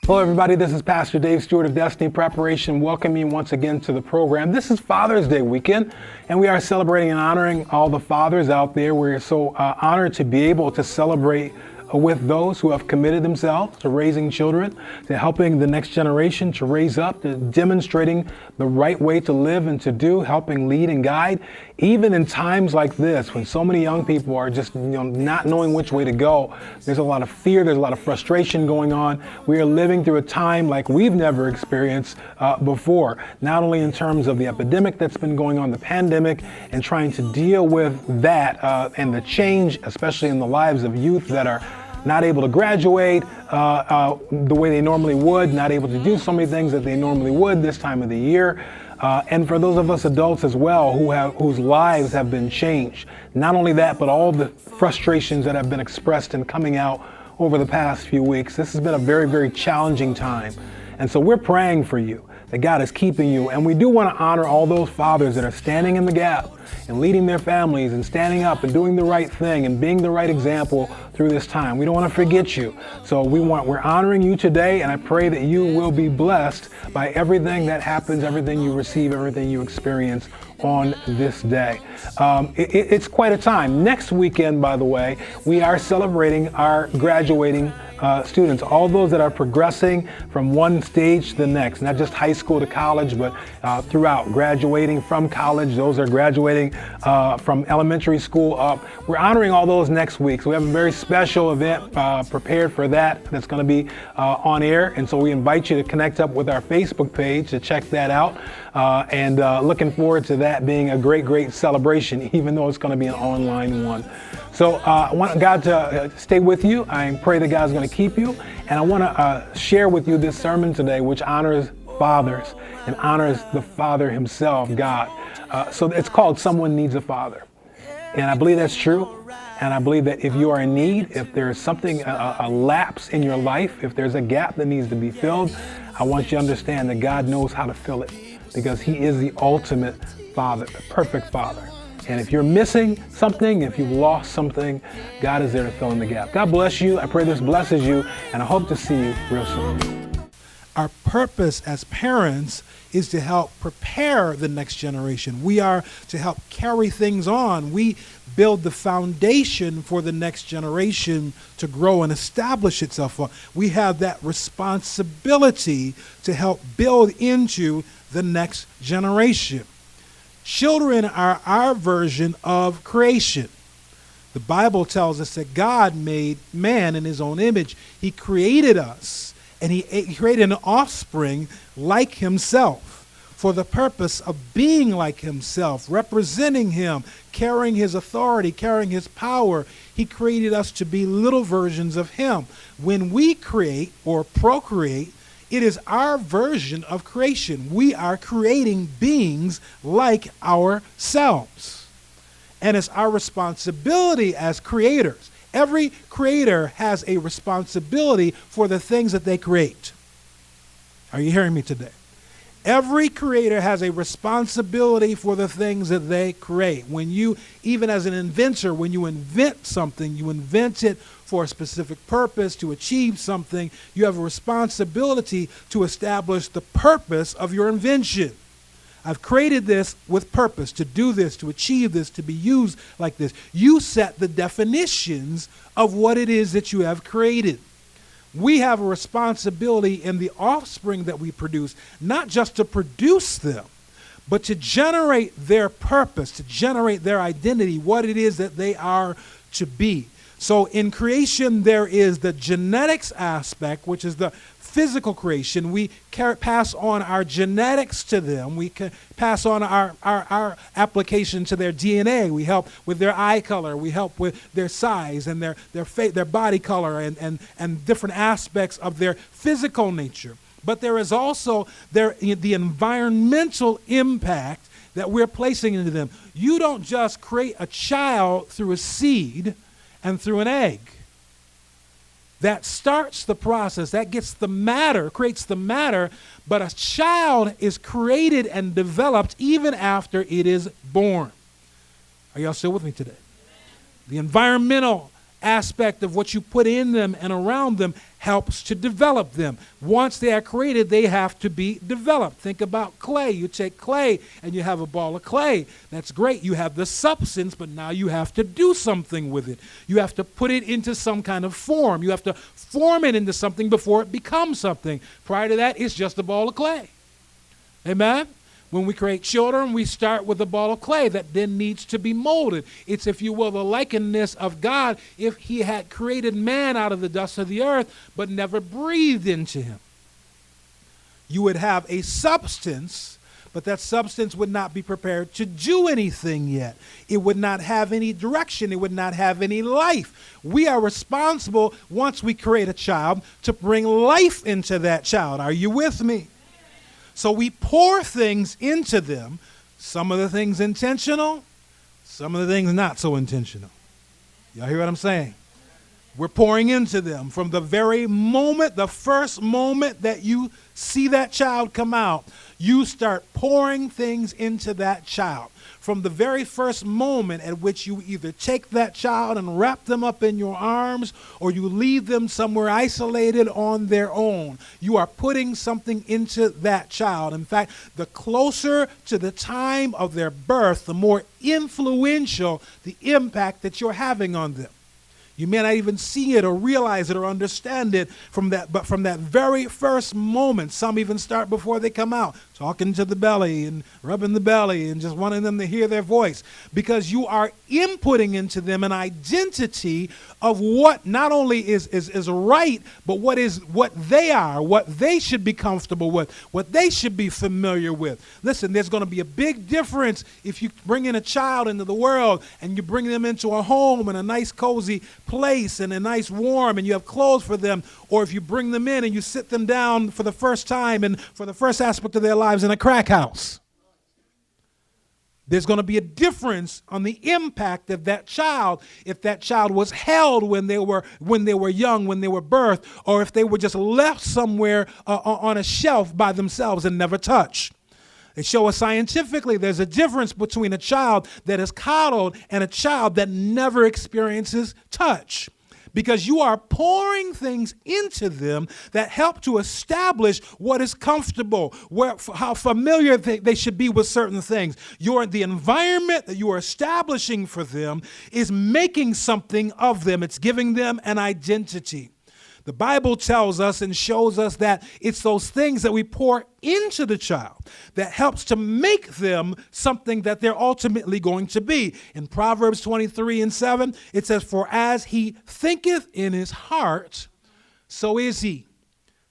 Hello, everybody. This is Pastor Dave Stewart of Destiny Preparation. Welcome you once again to the program. This is Father's Day weekend, and we are celebrating and honoring all the fathers out there. We're so honored to be able to celebrate with those who have committed themselves to raising children, to helping the next generation to raise up, to demonstrating the right way to live and to do, helping lead and guide. Even in times like this, when so many young people are just not knowing which way to go, there's a lot of fear, there's a lot of frustration going on. We are living through a time like we've never experienced before, not only in terms of the epidemic that's been going on, the pandemic, and trying to deal with that and the change, especially in the lives of youth that are not able to graduate the way they normally would, not able to do so many things that they normally would this time of the year. And for those of us adults as well whose lives have been changed. Not only that, but all the frustrations that have been expressed and coming out over the past few weeks. This has been a very, very challenging time. And so we're praying for you, that God is keeping you. And we do want to honor all those fathers that are standing in the gap and leading their families and standing up and doing the right thing and being the right example through this time. We don't want to forget you. So we're honoring you today, and I pray that you will be blessed by everything that happens, everything you receive, everything you experience on this day. It's quite a time. Next weekend, by the way, we are celebrating our graduating students, all those that are progressing from one stage to the next, not just high school to college, but throughout, graduating from college, those are graduating from elementary school up. We're honoring all those next week. So we have a very special event prepared for that that's going to be on air. And so we invite you to connect up with our Facebook page to check that out. And looking forward to that being a great, great celebration, even though it's going to be an online one. So I want God to stay with you. I pray that God's going to keep you. And I want to share with you this sermon today, which honors fathers and honors the Father himself, God. So it's called Someone Needs a Father. And I believe that's true. And I believe that if you are in need, if there's something, a lapse in your life, if there's a gap that needs to be filled, I want you to understand that God knows how to fill it, because he is the ultimate Father, the perfect Father. And if you're missing something, if you've lost something, God is there to fill in the gap. God bless you. I pray this blesses you, and I hope to see you real soon. Our purpose as parents is to help prepare the next generation. We are to help carry things on. We build the foundation for the next generation to grow and establish itself on. We have that responsibility to help build into the next generation. Children are our version of creation. The Bible tells us that God made man in his own image. He created us, and he created an offspring like himself for the purpose of being like himself, representing him, carrying his authority, carrying his power. He created us to be little versions of him. When we create or procreate, it is our version of creation. We are creating beings like ourselves. And it's our responsibility as creators. Every creator has a responsibility for the things that they create. Are you hearing me today? Every creator has a responsibility for the things that they create. When you, even as an inventor, when you invent something, you invent it for a specific purpose, to achieve something. You have a responsibility to establish the purpose of your invention. I've created this with purpose, to do this, to achieve this, to be used like this. You set the definitions of what it is that you have created. We have a responsibility in the offspring that we produce, not just to produce them, but to generate their purpose, to generate their identity, what it is that they are to be. So in creation, there is the genetics aspect, which is the physical creation. We pass on our genetics to them. We can pass on our application to their DNA. We help with their eye color. We help with their size and their body color and different aspects of their physical nature. But there is also the environmental impact that we're placing into them. You don't just create a child through a seed and through an egg. That starts the process, that gets the matter, creates the matter, but a child is created and developed even after it is born. Are y'all still with me today? The environmental aspect of what you put in them and around them helps to develop them. Once they are created, they have to be developed. Think about clay. You take clay and you have a ball of clay. That's great. You have the substance, but now you have to do something with it. You have to put it into some kind of form. You have to form it into something before it becomes something. Prior to that, it's just a ball of clay. Amen? When we create children, we start with a ball of clay that then needs to be molded. It's, if you will, the likeness of God if he had created man out of the dust of the earth, but never breathed into him. You would have a substance, but that substance would not be prepared to do anything yet. It would not have any direction. It would not have any life. We are responsible, once we create a child, to bring life into that child. Are you with me? So we pour things into them, some of the things intentional, some of the things not so intentional. Y'all hear what I'm saying? We're pouring into them from the very moment, the first moment that you see that child come out, you start pouring things into that child. From the very first moment at which you either take that child and wrap them up in your arms or you leave them somewhere isolated on their own, you are putting something into that child. In fact, the closer to the time of their birth, the more influential the impact that you're having on them. You may not even see it or realize it or understand it but from that very first moment, some even start before they come out, talking to the belly and rubbing the belly and just wanting them to hear their voice, because you are inputting into them an identity of what not only is right, but what they are, what they should be comfortable with, what they should be familiar with. Listen, there's going to be a big difference if you bring in a child into the world and you bring them into a home and a nice cozy place and a nice warm and you have clothes for them, or if you bring them in and you sit them down for the first time and for the first aspect of their lives in a crack house. There's going to be a difference on the impact of that child if that child was held when they were young, when they were birthed, or if they were just left somewhere on a shelf by themselves and never touched. They show us scientifically there's a difference between a child that is coddled and a child that never experiences touch. Because you are pouring things into them that help to establish what is comfortable, how familiar they should be with certain things. The environment that you are establishing for them is making something of them. It's giving them an identity. The Bible tells us and shows us that it's those things that we pour into the child that helps to make them something that they're ultimately going to be. In Proverbs 23:7, it says, "For as he thinketh in his heart, so is he."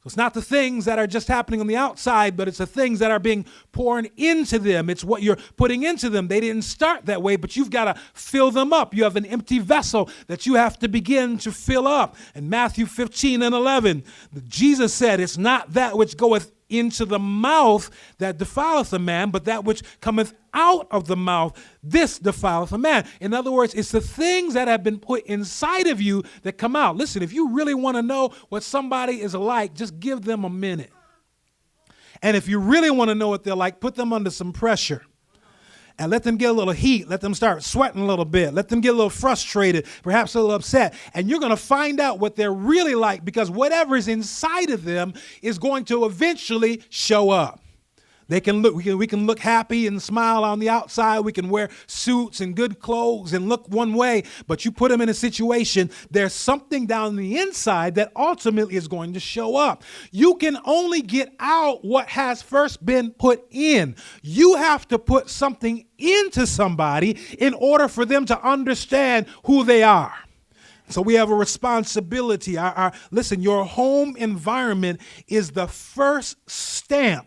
So it's not the things that are just happening on the outside, but it's the things that are being poured into them. It's what you're putting into them. They didn't start that way, but you've got to fill them up. You have an empty vessel that you have to begin to fill up. In Matthew 15:11, Jesus said, "It's not that which goeth into the mouth that defileth a man, but that which cometh out of the mouth, this defileth a man." In other words, it's the things that have been put inside of you that come out. Listen, if you really want to know what somebody is like, just give them a minute. And if you really want to know what they're like, put them under some pressure. And let them get a little heat. Let them start sweating a little bit. Let them get a little frustrated, perhaps a little upset. And you're going to find out what they're really like, because whatever is inside of them is going to eventually show up. We can look happy and smile on the outside. We can wear suits and good clothes and look one way, but you put them in a situation, there's something down the inside that ultimately is going to show up. You can only get out what has first been put in. You have to put something into somebody in order for them to understand who they are. So we have a responsibility. Listen, your home environment is the first stamp,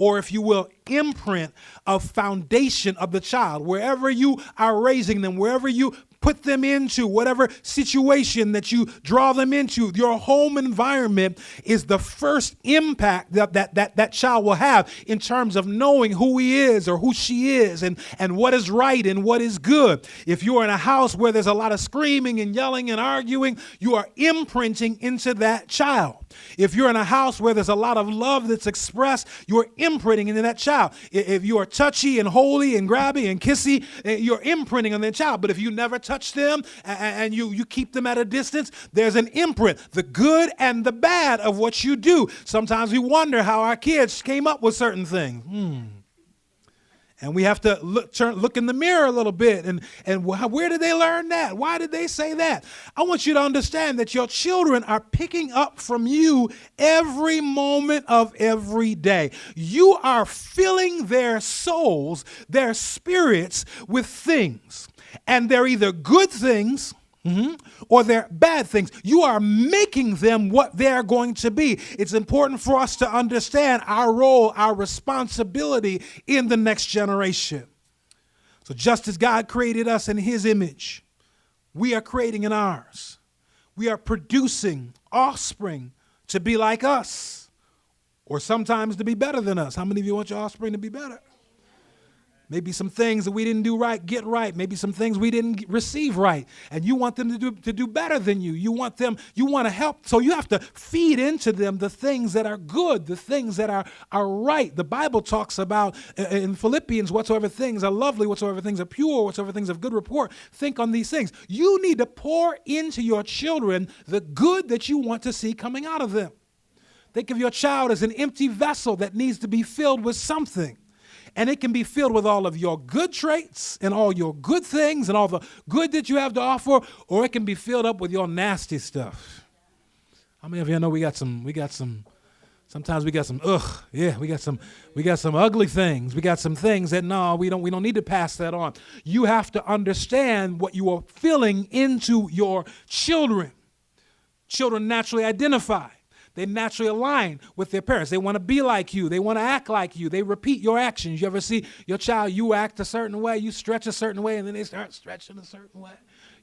or if you will, imprint of foundation of the child. Wherever you are raising them, wherever you put them into, whatever situation that you draw them into, your home environment is the first impact that child will have in terms of knowing who he is or who she is and what is right and what is good. If you're in a house where there's a lot of screaming and yelling and arguing, you are imprinting into that child. If you're in a house where there's a lot of love that's expressed, you're imprinting into that child. If you are touchy and holy and grabby and kissy, you're imprinting on that child. But if you never touch them and you keep them at a distance, there's an imprint, the good and the bad of what you do. Sometimes we wonder how our kids came up with certain things. And we have to look in the mirror a little bit. And where did they learn that? Why did they say that? I want you to understand that your children are picking up from you every moment of every day. You are filling their souls, their spirits with things. And they're either good things or they're bad things. You are making them what they're going to be. It's important for us to understand our role, our responsibility in the next generation. So just as God created us in his image, we are creating in ours. We are producing offspring to be like us, or sometimes to be better than us. How many of you want your offspring to be better? Maybe some things that we didn't do right, get right. Maybe some things we didn't receive right. And you want them to do better than you. You want to help. So you have to feed into them the things that are good, the things that are right. The Bible talks about in Philippians, whatsoever things are lovely, whatsoever things are pure, whatsoever things of good report, think on these things. You need to pour into your children the good that you want to see coming out of them. Think of your child as an empty vessel that needs to be filled with something. And it can be filled with all of your good traits and all your good things and all the good that you have to offer, or it can be filled up with your nasty stuff. How many of you know we got some, sometimes we got some, we got some ugly things. We got some things that, no, we don't need to pass that on. You have to understand what you are filling into your children. Children naturally identify. They naturally align with their parents. They want to be like you. They want to act like you. They repeat your actions. You ever see your child, you act a certain way, you stretch a certain way, and then they start stretching a certain way.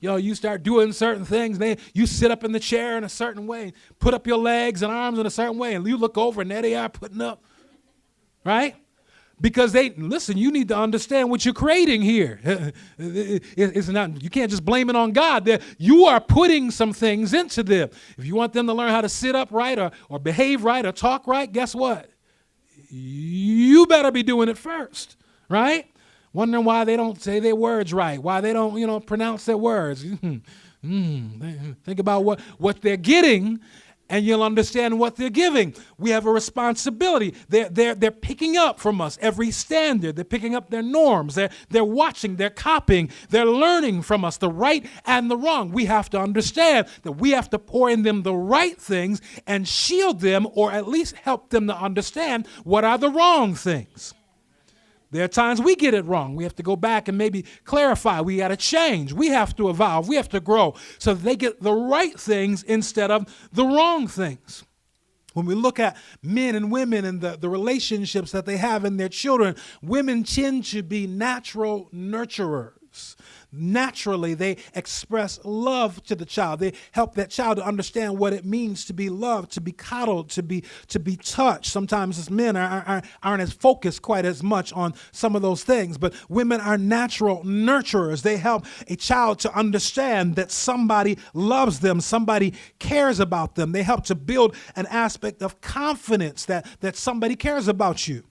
You start doing certain things. You sit up in the chair in a certain way, put up your legs and arms in a certain way, and you look over, and there they are putting up, right? Because you need to understand what you're creating here. It's not, you can't just blame it on God. You are putting some things into them. If you want them to learn how to sit up right or behave right or talk right, guess what? You better be doing it first, right? Wondering why they don't say their words right, why they don't, pronounce their words. Think about what they're getting, and you'll understand what they're giving. We have a responsibility. They're picking up from us every standard. They're picking up their norms. They're watching. They're copying. They're learning from us the right and the wrong. We have to understand that we have to pour in them the right things and shield them, or at least help them to understand what are the wrong things. There are times we get it wrong. We have to go back and maybe clarify. We got to change. We have to evolve. We have to grow so that they get the right things instead of the wrong things. When we look at men and women and the relationships that they have in their children, women tend to be natural nurturers. Naturally, they express love to the child. They help that child to understand what it means to be loved, to be coddled, to be touched. Sometimes as men aren't as focused quite as much on some of those things, but women are natural nurturers. They help a child to understand that somebody loves them, somebody cares about them. They help to build an aspect of confidence that somebody cares about you.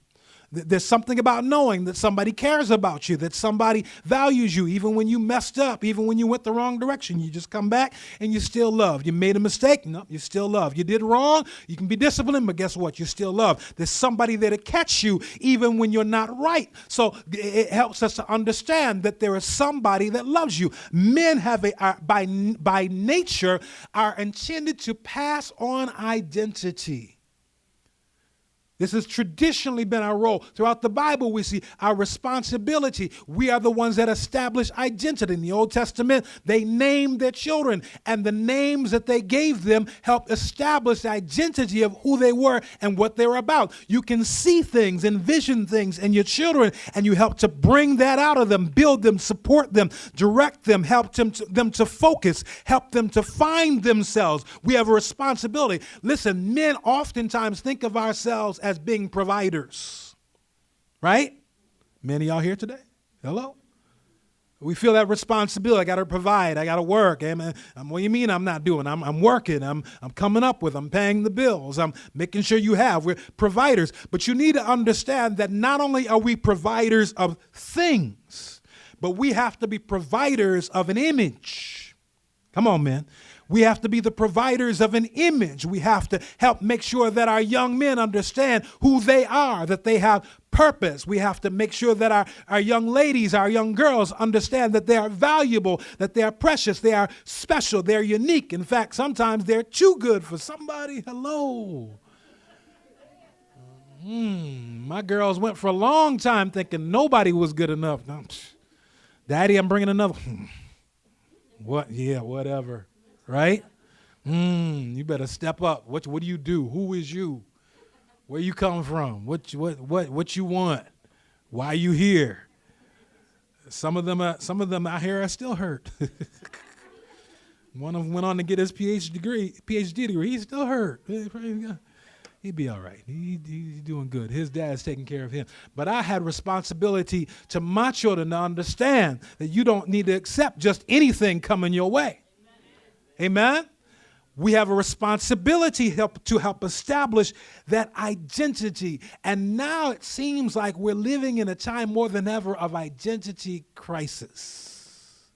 There's something about knowing that somebody cares about you, that somebody values you, even when you messed up, even when you went the wrong direction. You just come back and you're still loved. You made a mistake? No, you're still loved. You did wrong? You can be disciplined, but guess what? You're still loved. There's somebody there to catch you even when you're not right. So it helps us to understand that there is somebody that loves you. Men by nature are intended to pass on identity. This has traditionally been our role. Throughout the Bible, we see our responsibility. We are the ones that establish identity. In the Old Testament, they named their children, and the names that they gave them helped establish the identity of who they were and what they were about. You can see things, envision things in your children, and you help to bring that out of them, build them, support them, direct them, help them to focus, help them to find themselves. We have a responsibility. Listen, men oftentimes think of ourselves as being providers, right? Many of y'all here today? Hello? We feel that responsibility. I got to provide. I got to work. What do you mean I'm not doing? I'm working. I'm coming up with. I'm paying the bills. I'm making sure you have. We're providers. But you need to understand that not only are we providers of things, but we have to be providers of an image. Come on, man. We have to be the providers of an image. We have to help make sure that our young men understand who they are, that they have purpose. We have to make sure that our young ladies, our young girls understand that they are valuable, that they are precious, they are special, they're unique. In fact, sometimes they're too good for somebody. Hello. My girls went for a long time thinking nobody was good enough. No, Daddy, I'm bringing another. What? Yeah, whatever. Right? You better step up. What do you do? Who is you? Where you come from? What you want? Why are you here? Some of them out here are still hurt. One of them went on to get his PhD degree. He's still hurt. He'd be all right. He's doing good. His dad's taking care of him. But I had responsibility to my children to understand that you don't need to accept just anything coming your way. Amen? We have a responsibility to help establish that identity. And now it seems like we're living in a time more than ever of identity crisis,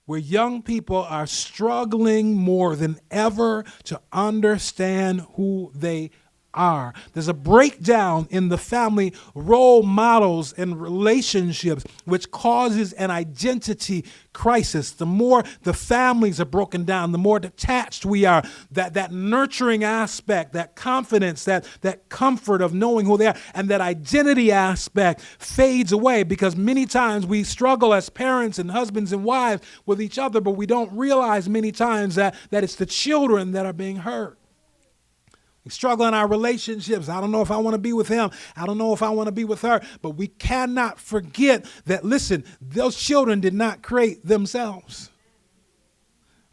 where young people are struggling more than ever to understand who they are. There's a breakdown in the family role models and relationships, which causes an identity crisis. The more the families are broken down, the more detached we are. That nurturing aspect, that confidence, that comfort of knowing who they are, and that identity aspect fades away, because many times we struggle as parents and husbands and wives with each other, but we don't realize many times that it's the children that are being hurt. We struggle in our relationships. I don't know if I want to be with him. I don't know if I want to be with her. But we cannot forget that, listen, those children did not create themselves.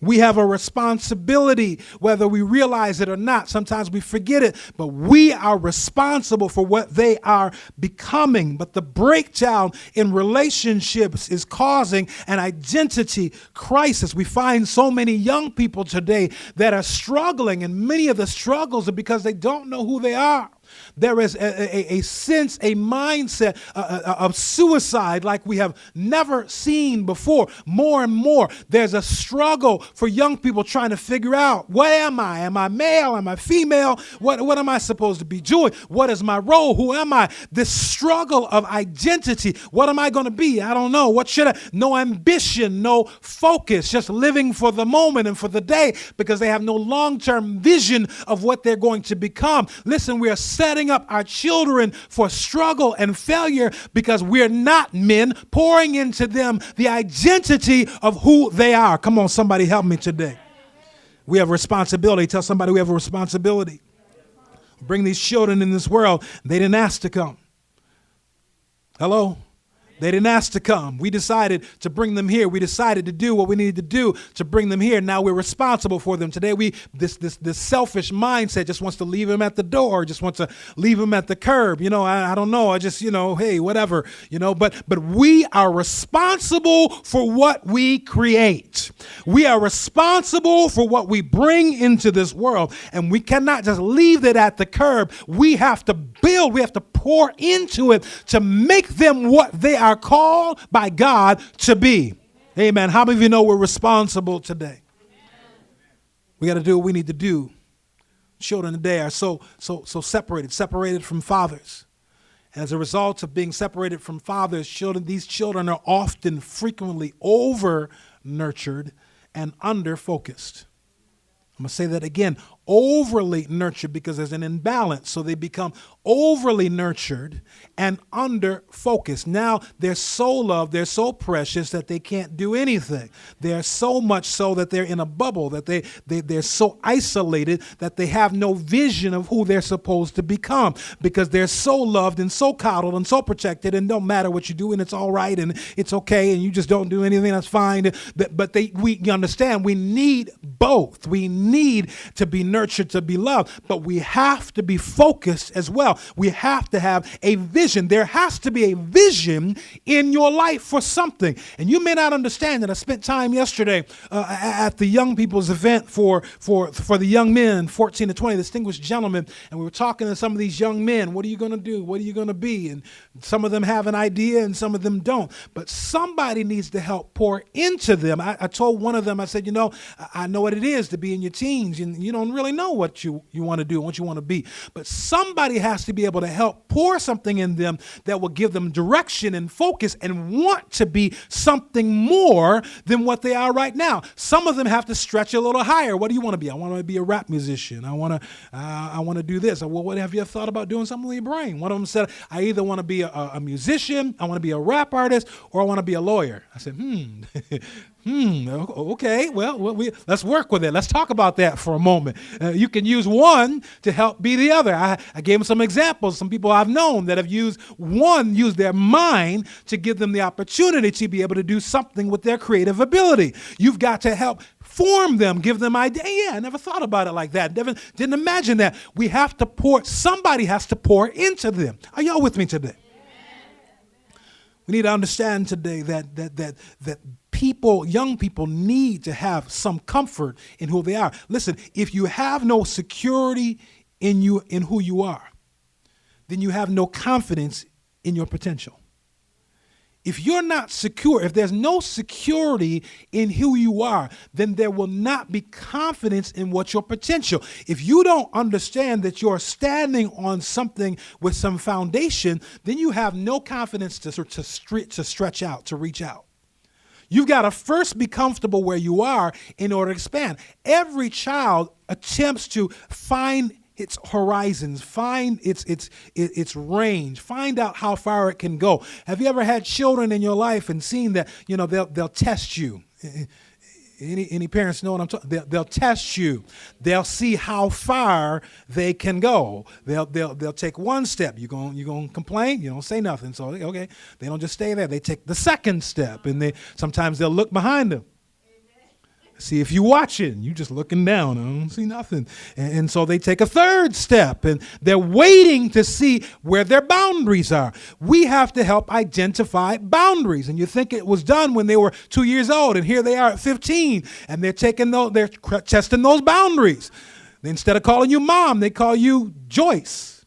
We have a responsibility, whether we realize it or not. Sometimes we forget it, but we are responsible for what they are becoming. But the breakdown in relationships is causing an identity crisis. We find so many young people today that are struggling, and many of the struggles are because they don't know who they are. There is a sense, a mindset of suicide like we have never seen before. More and more, there's a struggle for young people trying to figure out, what am I? Am I male? Am I female? What am I supposed to be doing? What is my role? Who am I? This struggle of identity. What am I going to be? I don't know. What should I? No ambition, no focus, just living for the moment and for the day, because they have no long-term vision of what they're going to become. Listen, we are setting up our children for struggle and failure because we're not men pouring into them the identity of who they are. Come on, somebody help me today. We have responsibility. Tell somebody we have a responsibility. Bring these children in this world. They didn't ask to come. Hello? They didn't ask to come. We decided to bring them here. We decided to do what we needed to do to bring them here. Now we're responsible for them. Today, this selfish mindset just wants to leave them at the door, just wants to leave them at the curb. I don't know. I just, hey, whatever, but we are responsible for what we create. We are responsible for what we bring into this world, and we cannot just leave it at the curb. We have to build, we have to pour into it to make them what they are called by God to be. Amen. How many of you know we're responsible today? We got to do what we need to do. Children today are so separated from fathers. And as a result of being separated from fathers, these children are often frequently over nurtured and under focused. I'm going to say that again, overly nurtured, because there's an imbalance. So they become overly nurtured and under focused. Now they're so loved, they're so precious that they can't do anything. They're so much so that they're in a bubble, that they're so isolated that they have no vision of who they're supposed to become, because they're so loved and so coddled and so protected, and don't matter what you do and it's all right and it's okay and you just don't do anything, that's fine. But we understand we need both. We need to be nurtured nurtured to be loved, but we have to be focused as well. We have to have a vision. There has to be a vision in your life for something. And you may not understand that. I spent time yesterday at the young people's event for the young men, 14 to 20, distinguished gentlemen, and we were talking to some of these young men. What are you going to do? What are you going to be? And some of them have an idea and some of them don't. But somebody needs to help pour into them. I told one of them, I said, I know what it is to be in your teens, and you don't really know what you want to do and what you want to be. But somebody has to be able to help pour something in them that will give them direction and focus and want to be something more than what they are right now. Some of them have to stretch a little higher. What do you want to be? I want to be a rap musician. I want to do this. Well, what have you thought about doing something with your brain? One of them said, I either want to be a musician, I want to be a rap artist, or I want to be a lawyer. I said, okay, well, let's work with it. Let's talk about that for a moment. You can use one to help be the other. I gave them some examples. Some people I've known that have used their mind to give them the opportunity to be able to do something with their creative ability. You've got to help form them, give them idea. Yeah, I never thought about it like that. Didn't imagine that. Somebody has to pour into them. Are y'all with me today? We need to understand today that young people need to have some comfort in who they are. Listen, if you have no security in who you are, then you have no confidence in your potential. If you're not secure, if there's no security in who you are, then there will not be confidence in what's your potential. If you don't understand that you're standing on something with some foundation, then you have no confidence to stretch out, to reach out. You've got to first be comfortable where you are in order to expand. Every child attempts to find its horizons, find its range, find out how far it can go. Have you ever had children in your life and seen that, they'll test you? Any parents know what I'm talking? They'll test you. They'll see how far they can go. They'll take one step. You gonna complain? You don't say nothing. So okay, they don't just stay there. They take the second step, and sometimes they'll look behind them. See if you're watching. You just looking down. I don't see nothing. And so they take a third step, and they're waiting to see where their boundaries are. We have to help identify boundaries. And you think it was done when they were 2 years old, and here they are at 15, and they're testing those boundaries. Instead of calling you mom, they call you Joyce.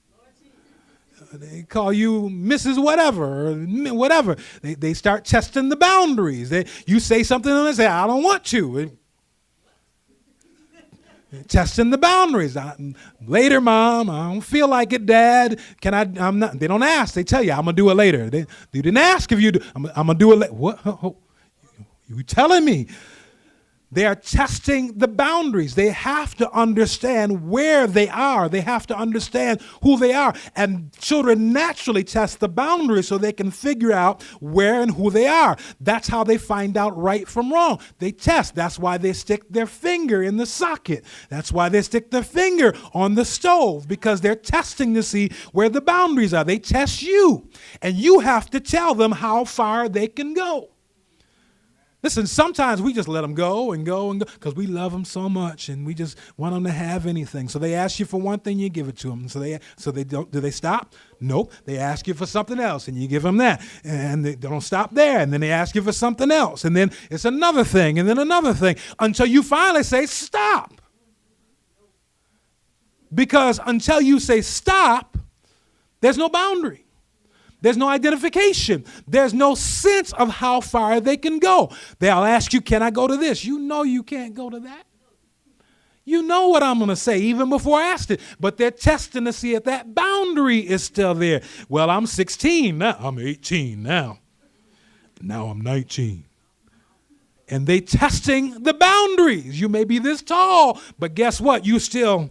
They call you Mrs. Whatever, or whatever. They start testing the boundaries. You say something and they say, I don't want to. Testing the boundaries. Later, Mom. I don't feel like it, Dad. I'm not. They don't ask. They tell you, I'm gonna do it later. They didn't ask if you do. I'm gonna do it later. What? You telling me? They are testing the boundaries. They have to understand where they are. They have to understand who they are. And children naturally test the boundaries so they can figure out where and who they are. That's how they find out right from wrong. They test. That's why they stick their finger in the socket. That's why they stick their finger on the stove, because they're testing to see where the boundaries are. They test you, and you have to tell them how far they can go. Listen, sometimes we just let them go and go and go because we love them so much and we just want them to have anything. So they ask you for one thing, you give it to them. So they don't. Do they stop? Nope. They ask you for something else and you give them that. And they don't stop there. And then they ask you for something else. And then it's another thing and then another thing until you finally say stop. Because until you say stop, there's no boundary. There's no identification. There's no sense of how far they can go. They'll ask you, can I go to this? You know you can't go to that. You know what I'm going to say even before I asked it. But they're testing to see if that boundary is still there. Well, I'm 16 now. I'm 18 now. Now I'm 19. And they testing the boundaries. You may be this tall, but guess what? You still,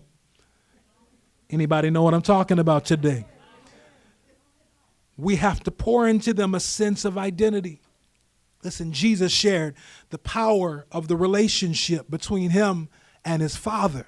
anybody know what I'm talking about today? We have to pour into them a sense of identity. Listen, Jesus shared the power of the relationship between him and his Father.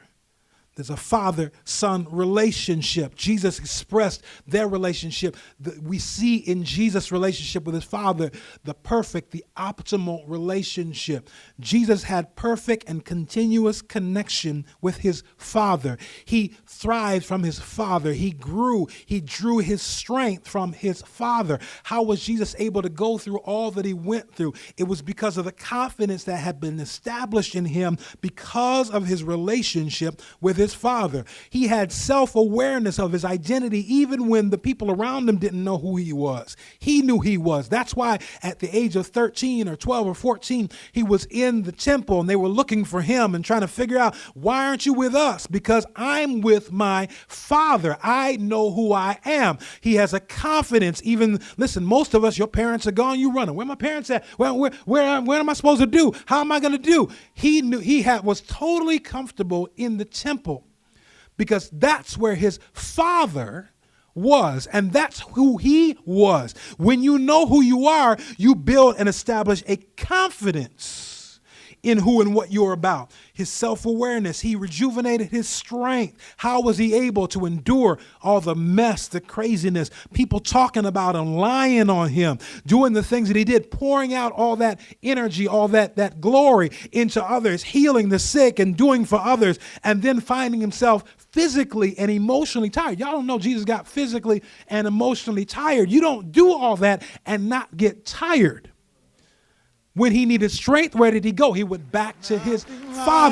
There's a father-son relationship. Jesus expressed their relationship. We see in Jesus' relationship with his Father the perfect, the optimal relationship. Jesus had perfect and continuous connection with his Father. He thrived from his Father. He grew. He drew his strength from his Father. How was Jesus able to go through all that he went through? It was because of the confidence that had been established in him because of his relationship with his Father. He had self-awareness of his identity even when the people around him didn't know who he was. He knew he was. That's why at the age of 13 or 12 or 14, he was in the temple and they were looking for him and trying to figure out, why aren't you with us? Because I'm with my Father. I know who I am. He has a confidence. Even, listen, most of us, your parents are gone, you running. Where my parents at? Where am I supposed to do? How am I going to do? He knew was totally comfortable in the temple because that's where his Father was, and that's who he was. When you know who you are, you build and establish a confidence in who and what you're about. His self-awareness, he rejuvenated his strength. How was he able to endure all the mess, the craziness, people talking about him, lying on him, doing the things that he did, pouring out all that energy, all that glory into others, healing the sick and doing for others, and then finding himself physically and emotionally tired. Y'all don't know Jesus got physically and emotionally tired. You don't do all that and not get tired. When he needed strength, where did he go? He went back to his Father.